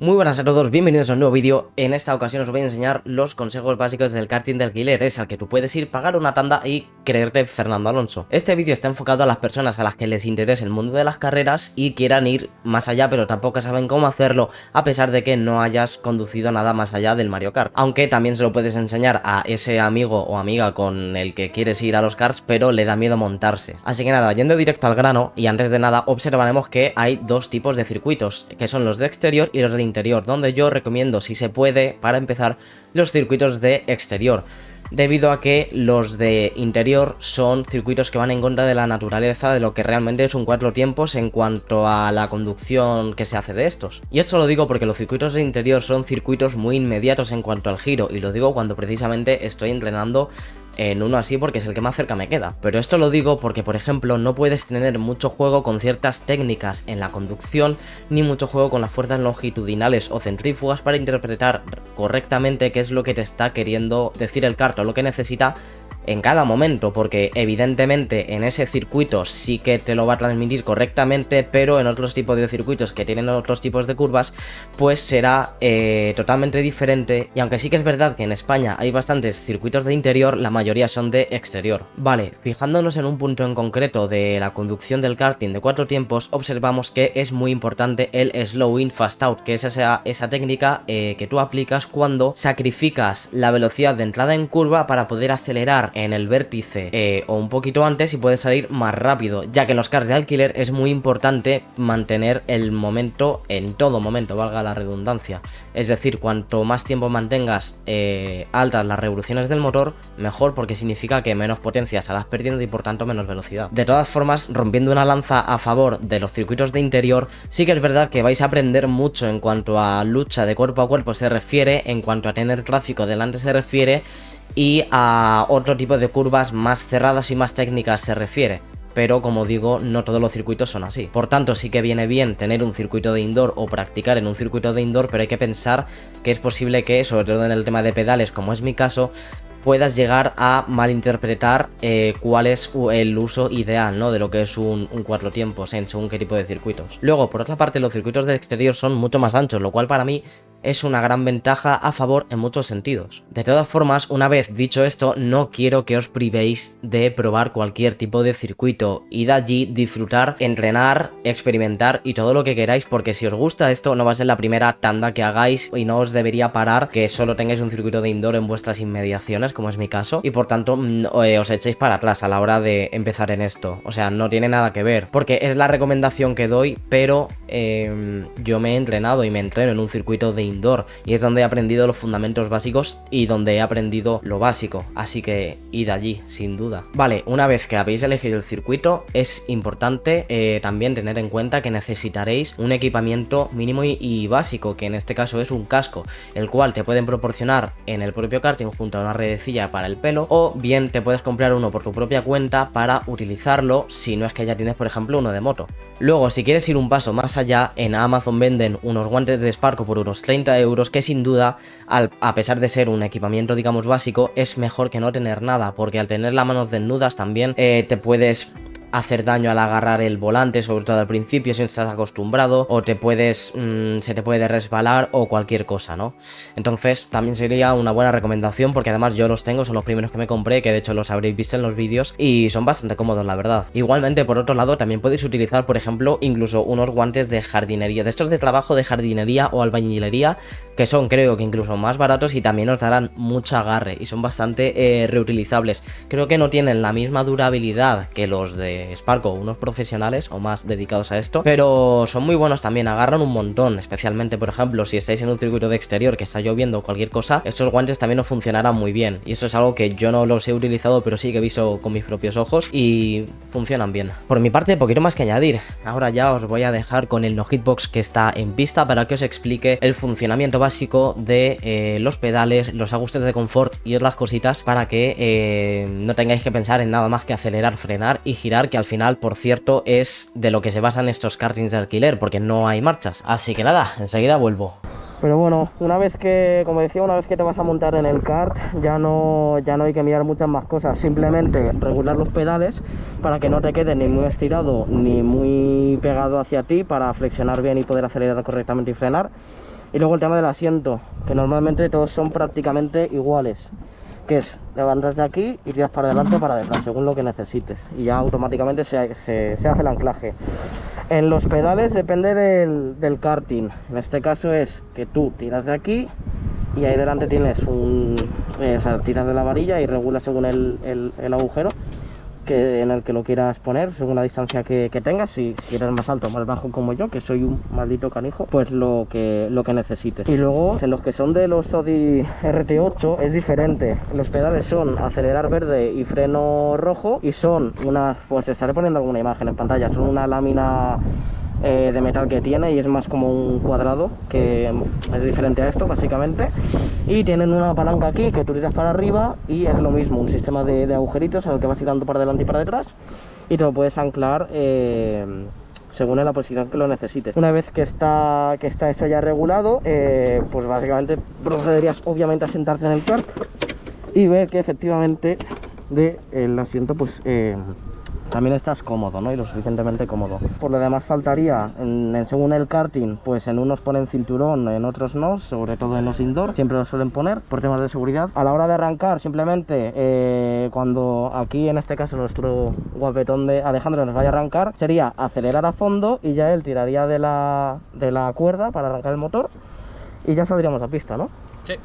Muy buenas a todos, bienvenidos a un nuevo vídeo. En esta ocasión os voy a enseñar los consejos básicos del karting de alquiler. Es al que tú puedes ir, pagar una tanda y creerte Fernando Alonso. Este vídeo está enfocado a las personas a las que les interese el mundo de las carreras y quieran ir más allá, pero tampoco saben cómo hacerlo, a pesar de que no hayas conducido nada más allá del Mario Kart. Aunque también se lo puedes enseñar a ese amigo o amiga con el que quieres ir a los karts, pero le da miedo montarse. Así que nada, yendo directo al grano, y antes de nada observaremos que hay dos tipos de circuitos, que son los de exterior y los de interior, donde yo recomiendo, si se puede, para empezar, los circuitos de exterior, debido a que los de interior son circuitos que van en contra de la naturaleza de lo que realmente es un cuatro tiempos en cuanto a la conducción que se hace de estos. Y esto lo digo porque los circuitos de interior son circuitos muy inmediatos en cuanto al giro, y lo digo cuando precisamente estoy entrenando en uno así porque es el que más cerca me queda. Pero esto lo digo porque, por ejemplo, no puedes tener mucho juego con ciertas técnicas en la conducción, ni mucho juego con las fuerzas longitudinales o centrífugas para interpretar correctamente qué es lo que te está queriendo decir el kart o lo que necesita en cada momento, porque evidentemente en ese circuito sí que te lo va a transmitir correctamente, pero en otros tipos de circuitos que tienen otros tipos de curvas, pues será totalmente diferente. Y aunque sí que es verdad que en España hay bastantes circuitos de interior, la mayoría son de exterior. Vale, fijándonos en un punto en concreto de la conducción del karting de cuatro tiempos, observamos que es muy importante el slow in fast out, que es esa técnica que tú aplicas cuando sacrificas la velocidad de entrada en curva para poder acelerar en el vértice o un poquito antes y puedes salir más rápido, ya que en los karts de alquiler es muy importante mantener el momento en todo momento, valga la redundancia. Es decir, cuanto más tiempo mantengas altas las revoluciones del motor, mejor, porque significa que menos potencia estarás perdiendo y por tanto menos velocidad. De todas formas, rompiendo una lanza a favor de los circuitos de interior, sí que es verdad que vais a aprender mucho en cuanto a lucha de cuerpo a cuerpo se refiere, en cuanto a tener tráfico delante se refiere, y a otro tipo de curvas más cerradas y más técnicas se refiere. Pero como digo, no todos los circuitos son así. Por tanto, sí que viene bien tener un circuito de indoor o practicar en un circuito de indoor, pero hay que pensar que es posible que, sobre todo en el tema de pedales, como es mi caso, puedas llegar a malinterpretar cuál es el uso ideal, ¿no?, de lo que es un cuatro tiempos en según qué tipo de circuitos. Luego, por otra parte, los circuitos de exterior son mucho más anchos, lo cual para mí es una gran ventaja a favor en muchos sentidos. De todas formas, una vez dicho esto, no quiero que os privéis de probar cualquier tipo de circuito. Id allí, disfrutar, entrenar, experimentar y todo lo que queráis, porque si os gusta esto no va a ser la primera tanda que hagáis y no os debería parar que solo tengáis un circuito de indoor en vuestras inmediaciones, como es mi caso, y por tanto os echéis para atrás a la hora de empezar en esto. O sea, no tiene nada que ver, porque es la recomendación que doy, pero yo me he entrenado y me entreno en un circuito de indoor y es donde he aprendido los fundamentos básicos y donde he aprendido lo básico, así que id allí, sin duda. Vale, una vez que habéis elegido el circuito, es importante también tener en cuenta que necesitaréis un equipamiento mínimo y básico, que en este caso es un casco, el cual te pueden proporcionar en el propio karting junto a una redecilla para el pelo, o bien te puedes comprar uno por tu propia cuenta para utilizarlo si no es que ya tienes, por ejemplo, uno de moto. Luego, si quieres ir un paso más allá, en Amazon venden unos guantes de Sparco por unos 30 euros, que sin duda, a pesar de ser un equipamiento digamos básico, es mejor que no tener nada, porque al tener las manos desnudas también te puedes hacer daño al agarrar el volante, sobre todo al principio si no estás acostumbrado, o te puedes se te puede resbalar o cualquier cosa, ¿no? Entonces también sería una buena recomendación, porque además yo los tengo, son los primeros que me compré, que de hecho los habréis visto en los vídeos y son bastante cómodos, la verdad. Igualmente, por otro lado, también podéis utilizar, por ejemplo, incluso unos guantes de jardinería, de estos de trabajo de jardinería o albañilería, que son, creo que incluso más baratos y también os darán mucho agarre y son bastante reutilizables. Creo que no tienen la misma durabilidad que los de Sparco, unos profesionales o más dedicados a esto, pero son muy buenos también, agarran un montón, especialmente, por ejemplo, si estáis en un circuito de exterior que está lloviendo o cualquier cosa, estos guantes también os funcionarán muy bien, y eso es algo que yo no los he utilizado, pero sí que he visto con mis propios ojos y funcionan bien. Por mi parte, poquito más que añadir. Ahora ya os voy a dejar con el No Hitbox que está en pista para que os explique el funcionamiento básico de los pedales, los ajustes de confort y otras cositas, para que no tengáis que pensar en nada más que acelerar, frenar y girar, que al final, por cierto, es de lo que se basan estos kartings de alquiler, porque no hay marchas. Así que nada, enseguida vuelvo. Pero bueno, una vez que, como decía, una vez que te vas a montar en el kart, ya no hay que mirar muchas más cosas. Simplemente regular los pedales para que no te quede ni muy estirado ni muy pegado hacia ti, para flexionar bien y poder acelerar correctamente y frenar. Y luego el tema del asiento, que normalmente todos son prácticamente iguales, que es levantas de aquí y tiras para adelante o para detrás, según lo que necesites, y ya automáticamente se hace el anclaje. En los pedales depende del karting. En este caso es que tú tiras de aquí y ahí delante tienes o sea, tiras de la varilla y regulas según el agujero en el que lo quieras poner, según la distancia que tengas. Si eres más alto o más bajo como yo, que soy un maldito canijo, pues lo que necesites. Y luego en los que son de los Audi RT8 es diferente. Los pedales son acelerar verde y freno rojo, y son unas, pues estaré poniendo alguna imagen en pantalla, son una lámina de metal que tiene, y es más como un cuadrado, que es diferente a esto básicamente, y tienen una palanca aquí que tú tiras para arriba, y es lo mismo, un sistema de agujeritos en el que vas tirando para adelante y para detrás, y te lo puedes anclar según en la posición que lo necesites. Una vez que está eso ya regulado, pues básicamente procederías obviamente a sentarte en el kart y ver que efectivamente el asiento pues también estás cómodo, ¿no? Y lo suficientemente cómodo. Por lo demás faltaría, según el karting, pues en unos ponen cinturón, en otros no, sobre todo en los indoor, siempre lo suelen poner por temas de seguridad. A la hora de arrancar, simplemente cuando aquí en este caso nuestro guapetón de Alejandro nos vaya a arrancar, sería acelerar a fondo y ya él tiraría de la cuerda para arrancar el motor y ya saldríamos a pista, ¿no? Sí.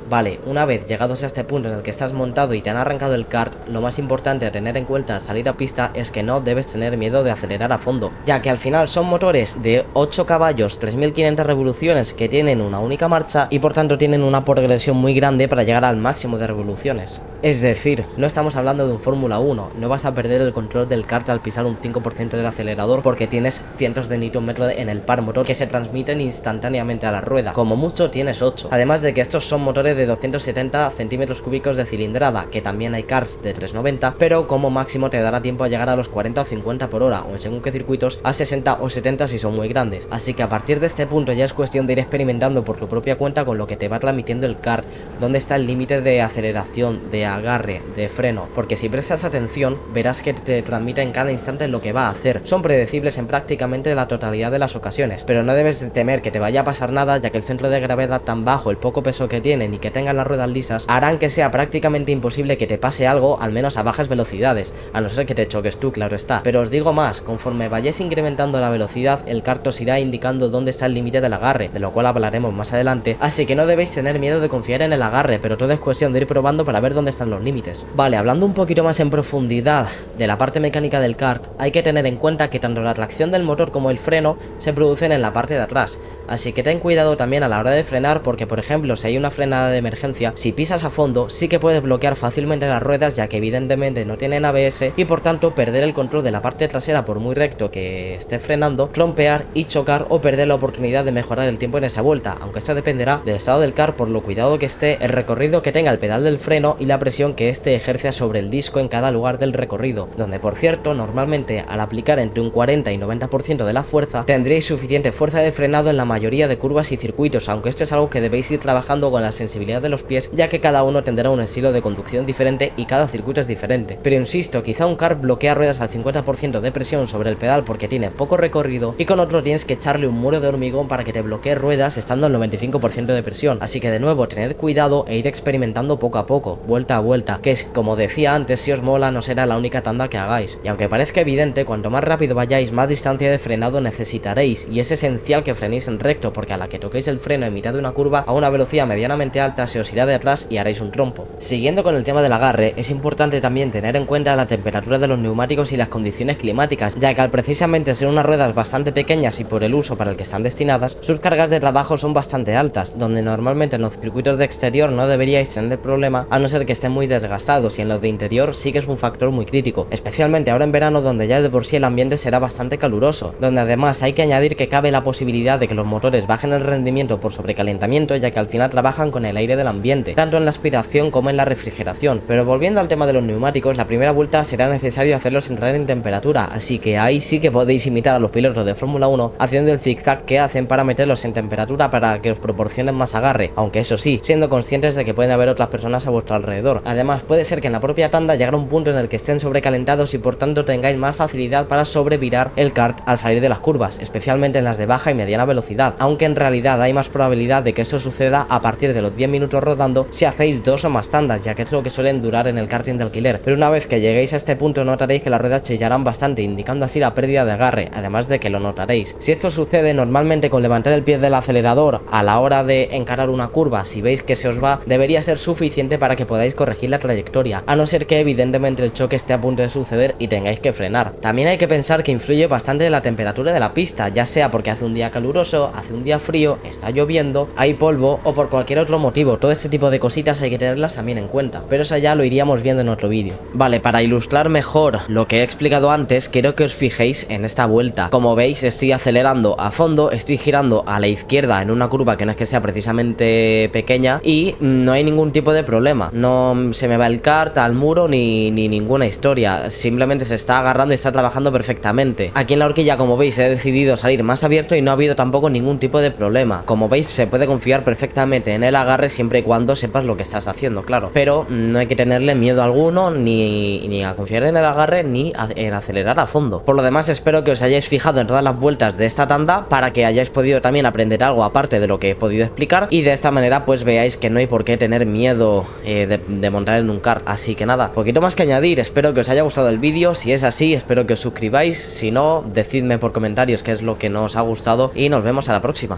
Vale, una vez llegados a este punto en el que estás montado y te han arrancado el kart, lo más importante a tener en cuenta al salir a pista es que no debes tener miedo de acelerar a fondo, ya que al final son motores de 8 caballos, 3500 revoluciones que tienen una única marcha y por tanto tienen una progresión muy grande para llegar al máximo de revoluciones. Es decir, no estamos hablando de un Fórmula 1, no vas a perder el control del kart al pisar un 5% del acelerador porque tienes cientos de newton-metros en el par motor que se transmiten instantáneamente a la rueda, como mucho tienes 8, además de que estos son motores de 270 centímetros cúbicos de cilindrada, que también hay karts de 390, pero como máximo te dará tiempo a llegar a los 40 o 50 por hora, o en según qué circuitos a 60 o 70 si son muy grandes. Así que a partir de este punto ya es cuestión de ir experimentando por tu propia cuenta con lo que te va transmitiendo el kart, dónde está el límite de aceleración, de agarre, de freno, porque si prestas atención verás que te transmite en cada instante lo que va a hacer. Son predecibles en prácticamente la totalidad de las ocasiones, pero no debes temer que te vaya a pasar nada, ya que el centro de gravedad tan bajo, el poco peso que tienen y que tengan las ruedas lisas harán que sea prácticamente imposible que te pase algo, al menos a bajas velocidades, a no ser que te choques tú, claro está. Pero os digo más, conforme vayáis incrementando la velocidad, el kart os irá indicando dónde está el límite del agarre, de lo cual hablaremos más adelante, así que no debéis tener miedo de confiar en el agarre, pero todo es cuestión de ir probando para ver dónde están los límites. Vale, hablando un poquito más en profundidad de la parte mecánica del kart, hay que tener en cuenta que tanto la tracción del motor como el freno se producen en la parte de atrás, así que ten cuidado también a la hora de frenar, porque por ejemplo si hay una frenada de emergencia, si pisas a fondo sí que puedes bloquear fácilmente las ruedas, ya que evidentemente no tienen ABS y por tanto perder el control de la parte trasera por muy recto que esté frenando, trompear y chocar o perder la oportunidad de mejorar el tiempo en esa vuelta, aunque esto dependerá del estado del kart, por lo cuidado que esté, el recorrido que tenga el pedal del freno y la presión que este ejerce sobre el disco en cada lugar del recorrido, donde por cierto normalmente al aplicar entre un 40 y 90% de la fuerza tendréis suficiente fuerza de frenado en la mayoría de curvas y circuitos, aunque esto es algo que debéis ir trabajando con la sensibilidad de los pies, ya que cada uno tendrá un estilo de conducción diferente y cada circuito es diferente. Pero insisto, quizá un kart bloquea ruedas al 50% de presión sobre el pedal porque tiene poco recorrido, y con otro tienes que echarle un muro de hormigón para que te bloquee ruedas estando al 95% de presión. Así que de nuevo, tened cuidado e id experimentando poco a poco, vuelta a vuelta, que es como decía antes, si os mola no será la única tanda que hagáis. Y aunque parezca evidente, cuanto más rápido vayáis, más distancia de frenado necesitaréis, y es esencial que frenéis en recto, porque a la que toquéis el freno en mitad de una curva a una velocidad medianamente alta se os irá de atrás y haréis un trompo. Siguiendo con el tema del agarre, es importante también tener en cuenta la temperatura de los neumáticos y las condiciones climáticas, ya que al precisamente ser unas ruedas bastante pequeñas y por el uso para el que están destinadas, sus cargas de trabajo son bastante altas, donde normalmente en los circuitos de exterior no deberíais tener problema, a no ser que estén muy desgastados, y en los de interior sí que es un factor muy crítico, especialmente ahora en verano, donde ya de por sí el ambiente será bastante caluroso, donde además hay que añadir que cabe la posibilidad de que los motores bajen el rendimiento por sobrecalentamiento, ya que al final trabajan con el aire del ambiente, tanto en la aspiración como en la refrigeración. Pero volviendo al tema de los neumáticos, la primera vuelta será necesario hacerlos entrar en temperatura, así que ahí sí que podéis imitar a los pilotos de Fórmula 1 haciendo el zigzag que hacen para meterlos en temperatura para que os proporcionen más agarre, aunque eso sí, siendo conscientes de que pueden haber otras personas a vuestro alrededor. acelerador. Además, puede ser que en la propia tanda llegara un punto en el que estén sobrecalentados y por tanto tengáis más facilidad para sobrevirar el kart al salir de las curvas, especialmente en las de baja y mediana velocidad, aunque en realidad hay más probabilidad de que esto suceda a partir de los 10 minutos rodando si hacéis 2 o más tandas, ya que es lo que suelen durar en el karting de alquiler. Pero una vez que lleguéis a este punto notaréis que las ruedas chillarán bastante, indicando así la pérdida de agarre, además de que lo notaréis. Si esto sucede, normalmente con levantar el pie del acelerador a la hora de encarar una curva, si veis que se os va, debería ser suficiente para que podáis corregir la trayectoria, a no ser que evidentemente el choque esté a punto de suceder y tengáis que frenar. También hay que pensar que influye bastante la temperatura de la pista, ya sea porque hace un día caluroso, hace un día frío, está lloviendo, hay polvo o por cualquier otro motivo. Todo este tipo de cositas hay que tenerlas también en cuenta, pero eso ya lo iríamos viendo en otro vídeo. Vale, para ilustrar mejor lo que he explicado antes, quiero que os fijéis en esta vuelta. Como veis, estoy acelerando a fondo, estoy girando a la izquierda en una curva que no es que sea precisamente pequeña y no hay ningún tipo de problema. No se me va el kart al muro ni ninguna historia, simplemente se está agarrando y está trabajando perfectamente. Aquí en la horquilla, como veis, he decidido salir más abierto y no ha habido tampoco ningún tipo de problema. Como veis, se puede confiar perfectamente en el agarre siempre y cuando sepas lo que estás haciendo, claro, pero no hay que tenerle miedo alguno ni a confiar en el agarre ni en acelerar a fondo. Por lo demás, espero que os hayáis fijado en todas las vueltas de esta tanda para que hayáis podido también aprender algo aparte de lo que he podido explicar y de esta manera pues veáis que no hay por qué tener miedo de montar en un kart. Así que nada, poquito más que añadir. Espero que os haya gustado el vídeo. Si es así, espero que os suscribáis. Si no, decidme por comentarios qué es lo que no os ha gustado y nos vemos a la próxima.